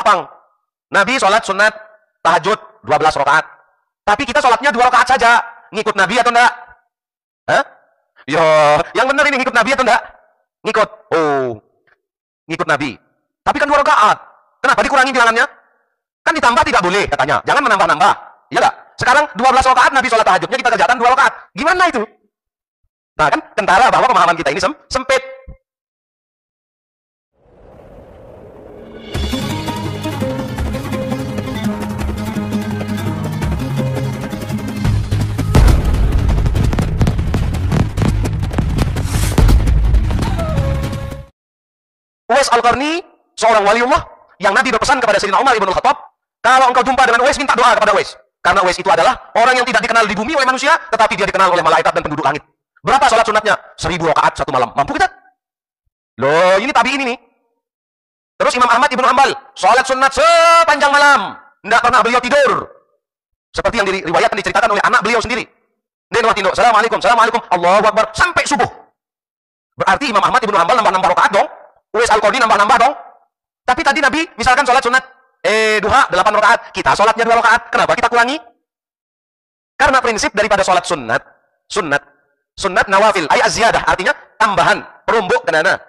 gampang. Nabi sholat sunat tahajud 12 rakaat. Tapi kita sholatnya 2 rakaat saja. Ngikut Nabi atau enggak? Hah? Yo, yang benar ini ngikut Nabi atau enggak? Ngikut. Oh, ngikut Nabi. Tapi kan 2 rakaat. Kenapa dikurangi bilangannya? Kan ditambah tidak boleh katanya. Jangan menambah-nambah. Iya enggak? Sekarang 12 rakaat Nabi sholat tahajudnya kita kerjakan 2 rakaat. Gimana itu? Nah kan kentara bahwa pemahaman kita ini sempit. Uwais Al-Qarni, seorang waliullah yang Nabi berpesan kepada Sayyidina Umar ibn Khattab, kalau engkau jumpa dengan Uwais, minta doa kepada Uwais. Karena Uwais itu adalah orang yang tidak dikenal di bumi oleh manusia, tetapi dia dikenal oleh malaikat dan penduduk langit. Berapa sholat sunatnya? 1000 rakaat 1 malam. Mampu kita? Loh, ini tabi'in ini. Terus Imam Ahmad ibn Hanbal, sholat sunat sepanjang malam. Tidak pernah beliau tidur. Seperti yang diriwayatkan, diceritakan oleh anak beliau sendiri. Dia tidur, Assalamualaikum, Assalamualaikum, Allahu Akbar, sampai subuh. Berarti Imam Ahmad ibn Hanbal nambah-nambah rakaat dong. Uwais Al-Qarni nambah-nambah dong. Tapi tadi Nabi misalkan sholat sunat duha 8 rakaat, kita sholatnya 2 rakaat. Kenapa kita kurangi? Karena prinsip daripada sholat sunat nawafil, ay az-ziyadah, artinya tambahan, perombok kenana.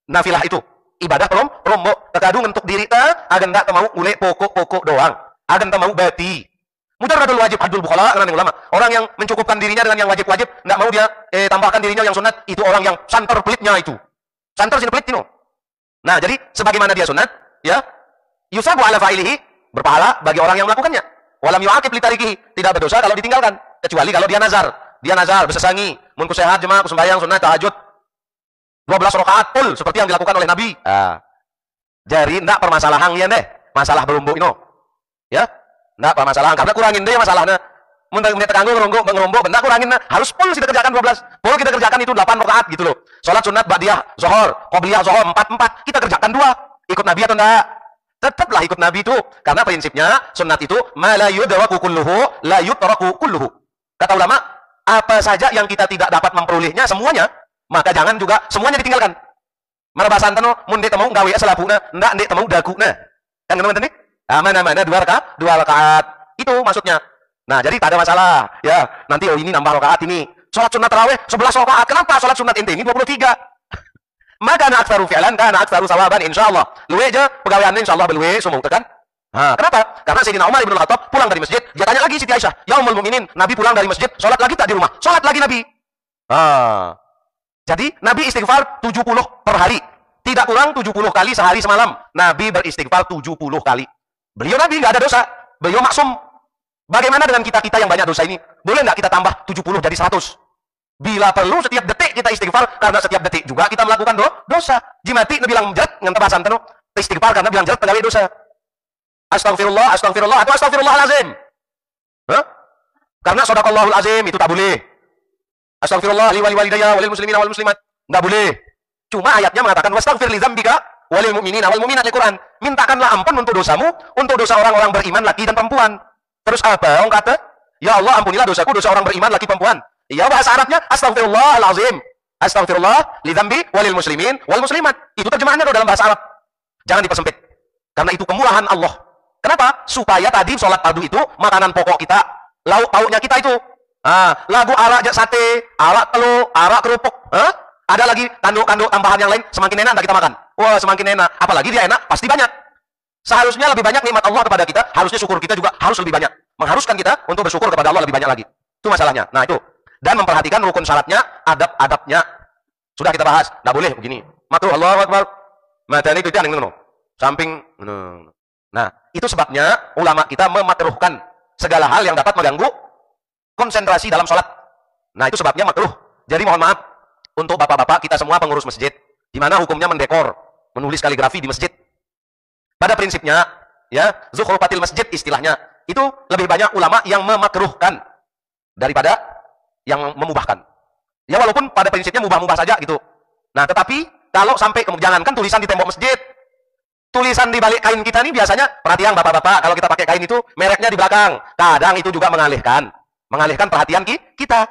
Nafilah itu ibadah perombok, terkadung untuk diri ta, agan tak mau mulai pokok-pokok doang. Agan tak mau bati. Mujarradul wajib haddul bukhala, karena ulama. Orang yang mencukupkan dirinya dengan yang wajib-wajib, enggak mau dia tambahkan dirinya yang sunat, itu orang yang santer pelitnya itu. Santer sini pelit itu. Nah, jadi sebagaimana dia sunat, ya, yusabu ala fa'ilihi, berpahala bagi orang yang melakukannya. Walam yu'aqib li tarikihi, tidak berdosa kalau ditinggalkan, kecuali kalau dia nazar. Dia nazar, bersesangi, mun kusehat jemaah, kusembayang sunat tahajud 12 rakaat full seperti yang dilakukan oleh Nabi. Jadi enggak permasalahan ya deh, masalah berumbuk ini. Ya, enggak permasalahan karena kurangin deh masalahnya. Mun terganggu ngerombok, enggak kurangin, harus full kita kerjakan 12. Full kita kerjakan itu 8 rakaat gitu loh. Salat sunat ba'diyah zuhur, qabliyah zuhur 4 kita kerjakan 2. Ikut Nabi atau enggak? Tetaplah ikut Nabi itu, karena prinsipnya sunat itu ma la yudraku kulluhu la yutraku kulluhu. Kata ulama, apa saja yang kita tidak dapat memperolehnya semuanya, maka jangan juga semuanya ditinggalkan. Mana bahasa antano mun de temu gawe salapuna, ndak de temu daguna. Kan teman-teman nih? Mana 2 rakaat. Itu maksudnya. Nah, jadi tak ada masalah. Ya, nanti ini nambah rakaat ini. Salat sunat tarawih 11 rakaat. Kenapa salat sunat ente ini 23? Maka ana aktsaru fi'lan kana aktsaru sawaban insyaallah. Luwe aja pegawaiannya insyaallah beluwe sumung tekan. Kenapa? Karena Sayyidina Umar ibn Khattab pulang dari masjid, dia tanya lagi Siti Aisyah, "Ya Ummul Mukminin, Nabi pulang dari masjid, sholat lagi tak di rumah?" Sholat lagi Nabi. Jadi Nabi istighfar 70 per hari. Tidak kurang 70 kali sehari semalam. Nabi beristighfar 70 kali. Beliau Nabi nggak ada dosa. Beliau maksum. Bagaimana dengan kita yang banyak dosa ini? Boleh nggak kita tambah 70 jadi 100? Bila perlu setiap detik kita istighfar, karena setiap detik juga kita melakukan dosa. Jimati Nabi bilang jerat ngan tebasan tanu istighfar karena bilang jerat pegawai dosa. Astagfirullah atau astagfirullahalazim. Karena sadaqallahul azim itu tak boleh. Astagfirullah li walidayya walil muslimina wal muslimat. Enggak boleh. Cuma ayatnya mengatakan wastaghfir li dzambika walil mu'minina wal mu'minat Al-Qur'an. Mintakanlah ampun untuk dosamu, untuk dosa orang-orang beriman laki dan perempuan. Terus apa? Orang kata, "Ya Allah, ampunilah dosaku, dosa orang beriman laki perempuan." Iya, bahasa Arabnya astaghfirullahal azim. Astagfirullah li dzambi walil muslimin wal muslimat. Itu terjemahannya dalam bahasa Arab. Jangan dipersempit. Karena itu kemurahan Allah. Kenapa? Supaya tadi sholat fardu itu makanan pokok kita, lauk pauknya kita itu. Lagu arak sate, arak telur, arak kerupuk. Ada lagi kanduk-kanduk tambahan yang lain, semakin enak kita makan. Wah, semakin enak. Apalagi dia enak, pasti banyak. Seharusnya lebih banyak nikmat Allah kepada kita, harusnya syukur kita juga harus lebih banyak. Mengharuskan kita untuk bersyukur kepada Allah lebih banyak lagi. Itu masalahnya. Nah, itu. Dan memperhatikan rukun syaratnya, adab-adabnya. Sudah kita bahas. Nggak boleh begini. Makruh, Allahu Akbar. Matanya itu yang ngono. Samping. Nah, itu sebabnya ulama kita memakruhkan segala hal yang dapat mengganggu konsentrasi dalam sholat. Nah, itu sebabnya makruh. Jadi mohon maaf untuk bapak-bapak kita semua pengurus masjid, di mana hukumnya mendekor, menulis kaligrafi di masjid. Pada prinsipnya, ya, zukhrufatil masjid istilahnya, itu lebih banyak ulama yang memakruhkan daripada yang memubahkan. Ya, walaupun pada prinsipnya mubah-mubah saja gitu. Nah, tetapi kalau sampai jangankan tulisan di tembok masjid, tulisan di balik kain kita ini biasanya, perhatian bapak-bapak, kalau kita pakai kain itu mereknya di belakang. Kadang itu juga mengalihkan perhatian kita.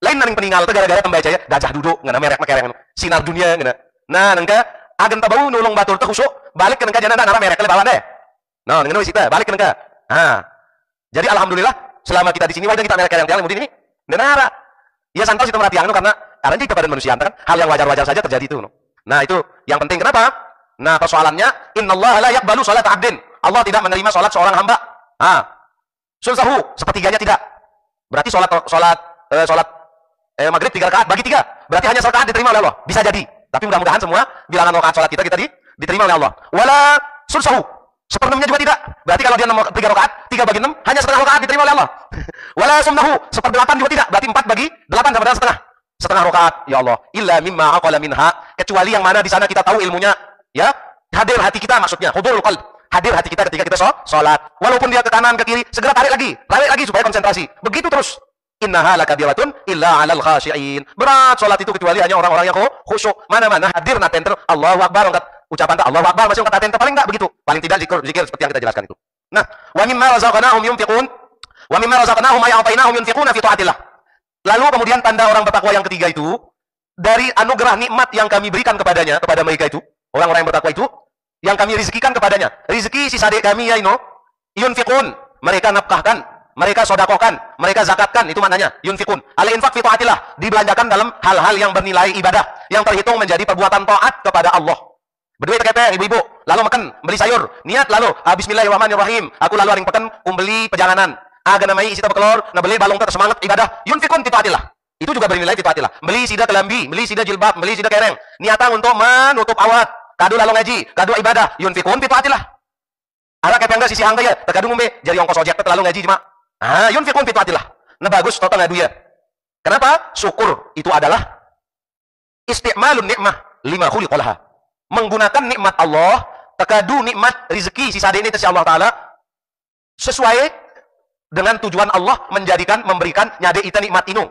Lain naning peninggal itu gara-gara pembaca ya, gajah duduk, ngana merek makereng sinar dunia ngana. Nah, nengka agen tabau nulung batur teh khusuk, balik ke nengka jana nara merek le bawan deh. Nah, dengan wis kita balik ke negara. Nah, jadi alhamdulillah selama kita di sini wajah kita mereka yang tiang ini denara. Ya santos itu merhatian karena jika pada manusia kan hal yang wajar-wajar saja terjadi itu. Nah, itu yang penting kenapa? Nah, persoalannya innallaha la yaqbalu salat 'abdin. Allah tidak menerima salat seorang hamba. Ah. Sulsahu sepertiganya tidak. Berarti salat maghrib 3 rakaat bagi 3. Berarti hanya 1 rakaat diterima oleh Allah. Bisa jadi. Tapi mudah-mudahan semua bilangan rakaat salat kita diterima oleh Allah. Wala sulsahu. Sepertiganya juga tidak. Berarti kalau dia 3 rakaat, 3 bagi 6, hanya setengah rakaat diterima oleh Allah. Wala sumnahu. 1/8 juga tidak. Berarti 4 bagi 8 sama dengan setengah. Setengah rakaat. Ya Allah. Illa mimma aqala minha. Kecuali yang mana di sana kita tahu ilmunya. Ya. Hadir hati kita maksudnya. Hudurul qalb. Hadir hati kita ketika kita sholat. Walaupun dia ke kanan, ke kiri, segera tarik lagi supaya konsentrasi. Begitu terus. Innaha lakabiratun illa 'alal khashi'in. Berat sholat itu kecuali hanya orang-orang yang khusyuk. Mana-mana hadir natenter Allahu Akbar, angkat ucapan Allahu Akbar masih angkat natenter paling enggak begitu. Paling tidak zikir seperti yang kita jelaskan itu. Nah, wa mimma razaqnahum yunfiqun wa mimma razaqnahum ay'atainahum yunfiquna fi ta'atillah. Lalu kemudian tanda orang bertakwa yang ketiga itu dari anugerah nikmat yang kami berikan kepada mereka itu, orang-orang yang bertakwa itu yang kami rizkikan kepadanya. Rizki si sadek kami ya yunfiqun, mereka nafkahkan, mereka sodakohkan, mereka zakatkan, itu maknanya yunfiqun. Al-infaq fi taatillah, dibelanjakan dalam hal-hal yang bernilai ibadah, yang terhitung menjadi perbuatan taat kepada Allah. Berduit kepeng ibu-ibu, lalu makan, beli sayur, niat lalu bismillahirrahmanirrahim, aku lalu aring peken kumbeli perjalanan. Aga namai isi bekelor, na beli balong semangat ibadah, yunfiqun fi taatillah. Itu juga bernilai fi taatillah. Beli sida kelambi, beli sida jilbab, beli sida kereng, niatan untuk menutup aurat. Kado lalu ngaji, kado ibadah, yunfiqun fi taatillah. Ala kepeng sisi hangga ya, terkadu ngombe, jadi ongkos ojek terlalu ngaji cuma. Yunfiqun fi taatillah. Nah bagus total ngadu ya. Kenapa? Syukur itu adalah isti'malun nikmah lima khuliqalaha. Menggunakan nikmat Allah, terkadu nikmat rezeki si sade ini si Allah taala sesuai dengan tujuan Allah memberikan nyade ita nikmat inu.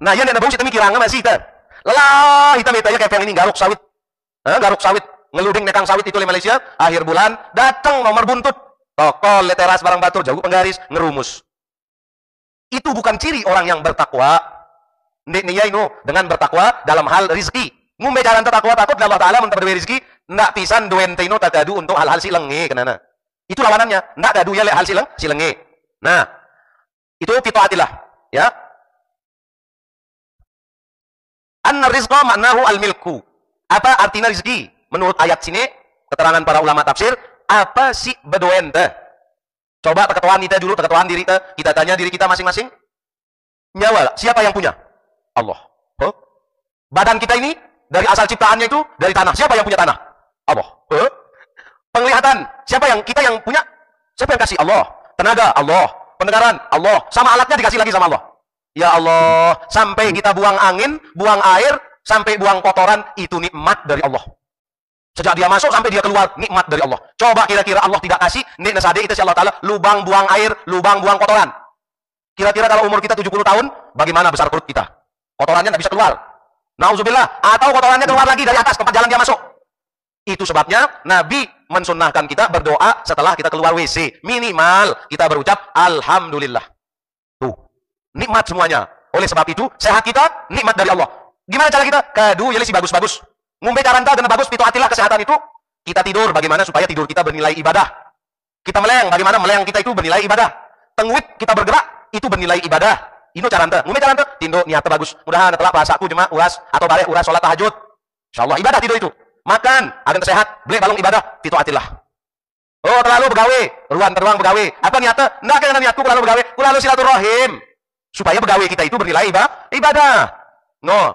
Nah, yang nak bungsi temi kiranga masih ita. Lelah ita metanya kepeng ini garuk sawit. Garuk sawit, ngeluding nekang sawit itu di Malaysia, akhir bulan datang nomor buntut, tokol, leteras, barang batur, jago penggaris, ngerumus. Itu bukan ciri orang yang bertakwa. Nia ini dengan bertakwa dalam hal rizki. Ngumbe jalan tertakwa takut Allah Ta'ala menterdiri rizki, ndak pisan duente ino tagadu untuk hal-hal silenge kenana. Itu lawanannya, ndak gadu ya hal silenge. Nah, itu fitaatillah, ya. Anna rizqa maknahu al-milku. Apa artinya rezeki? Menurut ayat sini, keterangan para ulama tafsir, apa sih bedoen teh? Coba keketuaan kita dulu, keketuaan diri kita tanya diri kita masing-masing. Nyawa, siapa yang punya? Allah. Badan kita ini, dari asal ciptaannya itu, dari tanah. Siapa yang punya tanah? Allah. Penglihatan, kita yang punya? Siapa yang kasih? Allah. Tenaga, Allah. Pendengaran, Allah. Sama alatnya dikasih lagi sama Allah. Ya Allah, sampai kita buang angin, buang air, sampai buang kotoran, itu nikmat dari Allah. Sejak dia masuk sampai dia keluar, nikmat dari Allah. Coba kira-kira Allah tidak kasih, nek nasade itu si Allah Ta'ala, lubang buang air, lubang buang kotoran. Kira-kira kalau umur kita 70 tahun, bagaimana besar perut kita? Kotorannya tidak bisa keluar. Nauzubillah, atau kotorannya keluar lagi dari atas tempat jalan dia masuk. Itu sebabnya Nabi mensunnahkan kita berdoa setelah kita keluar WC. Minimal kita berucap Alhamdulillah. Tuh, nikmat semuanya. Oleh sebab itu, sehat kita, nikmat dari Allah. Gimana cara kita? Kadu ya si bagus-bagus. Ngumbe caranta dan bagus fitoatilah kesehatan itu. Kita tidur bagaimana supaya tidur kita bernilai ibadah. Kita meleng bagaimana meleng kita itu bernilai ibadah. Tengwit kita bergerak itu bernilai ibadah. Ino caranta. Ngumbe caranta tindo niatnya bagus. Mudahan telah puasaku cuma uras atau bare uras salat tahajud. Insyaallah ibadah tidur itu. Makan agar sehat, beli balong ibadah fitoatilah. Oh terlalu begawe, ruan teruang begawe. Apa niatnya? Ndak kena niatku lalu begawe, lalu silaturahim. Supaya begawe kita itu bernilai ibadah. No.